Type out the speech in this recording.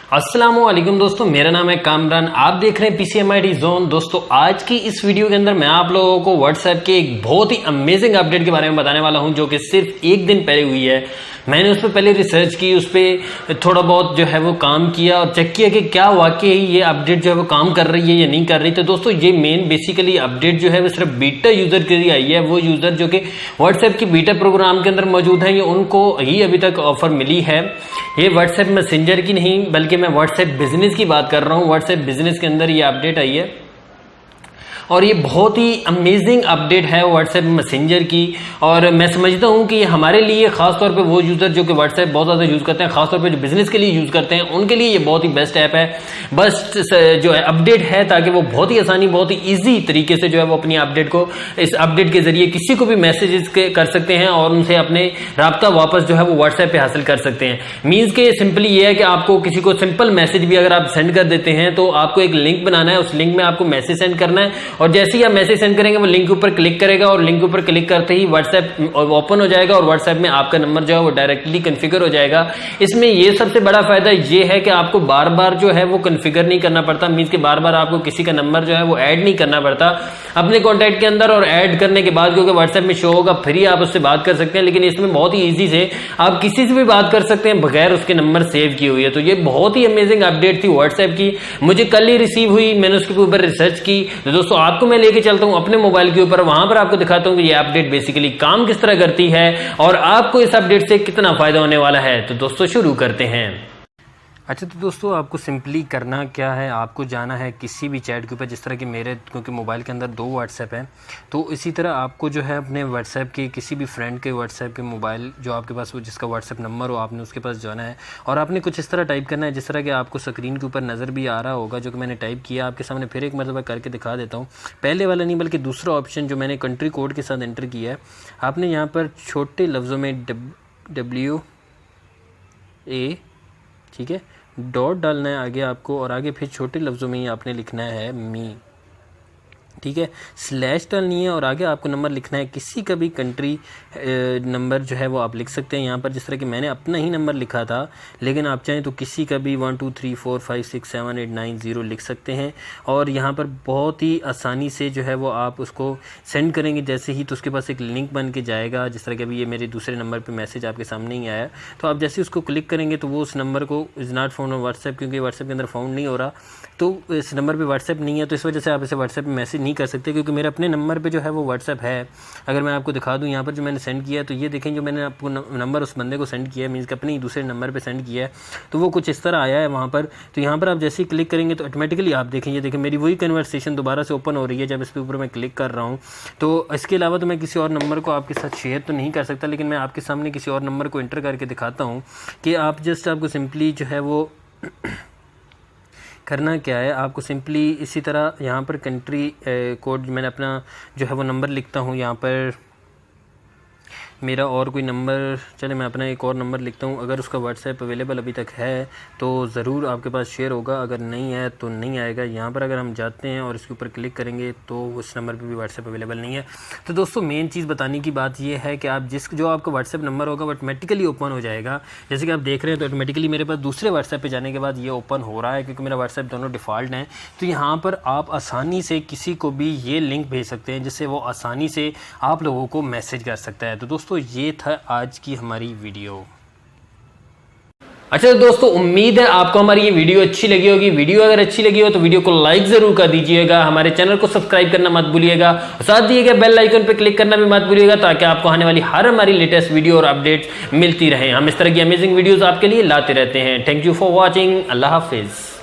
अस्सलामुअलैकुम दोस्तों, मेरा नाम है कामरान। आप देख रहे हैं पीसीएमआईडी जोन। दोस्तों आज की इस वीडियो के अंदर मैं आप लोगों को व्हाट्सएप के एक बहुत ही अमेजिंग अपडेट के बारे में बताने वाला हूं, जो कि सिर्फ एक दिन पहले हुई है। मैंने उस पर पहले रिसर्च की, उस पर थोड़ा बहुत जो है वो काम किया और चेक किया कि क्या वाकई ये अपडेट जो है वो काम कर रही है या नहीं कर रही। तो दोस्तों ये मेन बेसिकली अपडेट जो है वो सिर्फ बीटा यूजर के लिए आई है। वो यूजर जो कि व्हाट्सएप की बीटा प्रोग्राम के अंदर मौजूद है, ये उनको ही अभी तक ऑफर मिली है। ये व्हाट्सएप मैसेंजर की नहीं, बल्कि मैं व्हाट्सएप बिजनेस की बात कर रहा हूँ। व्हाट्सएप बिजनेस के अंदर ये अपडेट आई है और ये बहुत ही अमेजिंग अपडेट है व्हाट्सएप मैसेंजर की। और मैं समझता हूँ कि ये हमारे लिए खासतौर पे वो यूज़र जो कि व्हाट्सएप बहुत ज़्यादा यूज़ करते हैं, खासतौर पे जो बिजनेस के लिए यूज़ करते हैं, उनके लिए ये बहुत ही बेस्ट ऐप है। बस जो है अपडेट है ताकि वो बहुत ही आसानी, बहुत ही ईजी तरीके से जो है वो अपनी अपडेट को, इस अपडेट के जरिए किसी को भी मैसेजेस कर सकते हैं और उनसे अपने राब्ता वापस जो है वो व्हाट्सएप पे हासिल कर सकते हैं। मीन्स के सिंपली ये है कि आपको किसी को सिंपल मैसेज भी अगर आप सेंड कर देते हैं तो आपको एक लिंक बनाना है, उस लिंक में आपको मैसेज सेंड करना है और जैसे ही आप मैसेज सेंड करेंगे वो लिंक के ऊपर क्लिक करेगा और लिंक के ऊपर क्लिक करते ही व्हाट्सएप ओपन हो जाएगा और व्हाट्सएप में आपका नंबर जो है वो डायरेक्टली कॉन्फ़िगर हो जाएगा। इसमें ये सबसे बड़ा फायदा ये है कि आपको बार बार जो है वो कॉन्फ़िगर नहीं करना पड़ता। मींस के बार बार आपको किसी का नंबर जो है वो ऐड नहीं करना पड़ता अपने कॉन्टैक्ट के अंदर, और ऐड करने के बाद क्योंकि व्हाट्सएप में शो होगा फिर ही आप उससे बात कर सकते हैं। लेकिन इसमें बहुत ही ईजी से आप किसी से भी बात कर सकते हैं बगैर उसके नंबर सेव किए हुए। तो ये बहुत ही अमेजिंग अपडेट थी व्हाट्सएप की, मुझे कल ही रिसीव हुई। मैंने उसके ऊपर रिसर्च की। तो दोस्तों आपको मैं लेके चलता हूं अपने मोबाइल के ऊपर, वहां पर आपको दिखाता हूं कि ये अपडेट बेसिकली काम किस तरह करती है और आपको इस अपडेट से कितना फायदा होने वाला है। तो दोस्तों शुरू करते हैं। अच्छा, तो दोस्तों आपको सिंपली करना क्या है, आपको जाना है किसी भी चैट के ऊपर, जिस तरह कि मेरे, क्योंकि मोबाइल के अंदर 2 व्हाट्सएप हैं, तो इसी तरह आपको जो है अपने व्हाट्सएप के किसी भी फ्रेंड के व्हाट्सएप के मोबाइल जो आपके पास हो, जिसका व्हाट्सएप नंबर हो, आपने उसके पास जाना है और आपने कुछ इस तरह टाइप करना है जिस तरह कि आपको स्क्रीन के ऊपर नज़र भी आ रहा होगा, जो कि मैंने टाइप किया आपके सामने। फिर एक मरतबा करके दिखा देता हूँ, पहले वाला नहीं बल्कि दूसरा ऑप्शन जो मैंने कंट्री कोड के साथ एंटर किया है। आपने यहाँ पर छोटे लफ्ज़ों में WA, ठीक है, डॉट डालना है आगे आपको और आगे फिर छोटे लफ्ज़ों में ही आपने लिखना है मी, ठीक है, स्लैश डालनी है और आगे आपको नंबर लिखना है। किसी का भी कंट्री नंबर जो है वो आप लिख सकते हैं यहाँ पर, जिस तरह कि मैंने अपना ही नंबर लिखा था, लेकिन आप चाहें तो किसी का भी 1 2 3 4 5 6 7 8 9 0 लिख सकते हैं। और यहाँ पर बहुत ही आसानी से जो है वो आप उसको सेंड करेंगे जैसे ही, तो उसके पास एक लिंक बन के जाएगा। जिस तरह कि अभी ये मेरे दूसरे नंबर पर मैसेज आपके सामने ही आया, तो आप जैसे उसको क्लिक करेंगे तो वो उस नंबर को is not found on WhatsApp, क्योंकि व्हाट्सएप के अंदर फाउंड नहीं हो रहा, तो इस नंबर पर व्हाट्सएप नहीं है, तो इस वजह से आप इसे व्हाट्सएप पर मैसेज नहीं कर सकते, क्योंकि मेरे अपने नंबर पे जो है वो व्हाट्सएप है। अगर मैं आपको दिखा दूं यहाँ पर जो मैंने सेंड किया है, तो ये देखें जो मैंने आपको नंबर उस बंदे को सेंड किया है, मीन्स कि अपने ही दूसरे नंबर पे सेंड किया है, तो वो कुछ इस तरह आया है वहाँ पर। तो यहाँ पर आप जैसे ही क्लिक करेंगे तो ऑटोमेटिकली आप देखें, ये देखें मेरी वही कन्वर्सेशन दोबारा से ओपन हो रही है जब इसके ऊपर मैं क्लिक कर रहा हूँ। तो इसके अलावा तो मैं किसी और नंबर को आपके साथ शेयर तो नहीं कर सकता, लेकिन मैं आपके सामने किसी और नंबर को एंटर करके दिखाता हूँ कि आप जस्ट आपको सिंपली जो है वो करना क्या है। आपको सिंपली इसी तरह यहाँ पर कंट्री कोड, मैंने अपना जो है वो नंबर लिखता हूँ यहाँ पर, मेरा और कोई नंबर, चले मैं अपना एक और नंबर लिखता हूँ। अगर उसका व्हाट्सएप अवेलेबल अभी तक है तो ज़रूर आपके पास शेयर होगा, अगर नहीं है तो नहीं आएगा। यहाँ पर अगर हम जाते हैं और इसके ऊपर क्लिक करेंगे तो उस नंबर पे भी व्हाट्सएप अवेलेबल नहीं है। तो दोस्तों मेन चीज़ बताने की बात ये है कि आप जो आपका व्हाट्सएप नंबर होगा वो ऑटोमेटिकली ओपन हो जाएगा। जैसे कि आप देख रहे हैं तो ऑटोमेटिकली मेरे पास दूसरे व्हाट्सएप पर जाने के बाद ये ओपन हो रहा है, क्योंकि मेरा व्हाट्सएप दोनों डिफ़ॉल्ट हैं। तो यहाँ पर आप आसानी से किसी को भी ये लिंक भेज सकते हैं जिससे वो आसानी से आप लोगों को मैसेज कर सकता है। तो दोस्तों ये था आज की हमारी वीडियो। अच्छा तो दोस्तों उम्मीद है आपको हमारी ये वीडियो अच्छी लगी होगी। वीडियो अगर अच्छी लगी हो तो वीडियो को लाइक जरूर कर दीजिएगा, हमारे चैनल को सब्सक्राइब करना मत भूलिएगा और साथ दिए गए बेल आइकन पे क्लिक करना भी मत भूलिएगा, ताकि आपको आने वाली हर हमारी लेटेस्ट वीडियो और अपडेट्स मिलती रहे। हम इस तरह की अमेजिंग वीडियोस आपके लिए लाते रहते हैं। Thank you for watching. Allah Hafiz.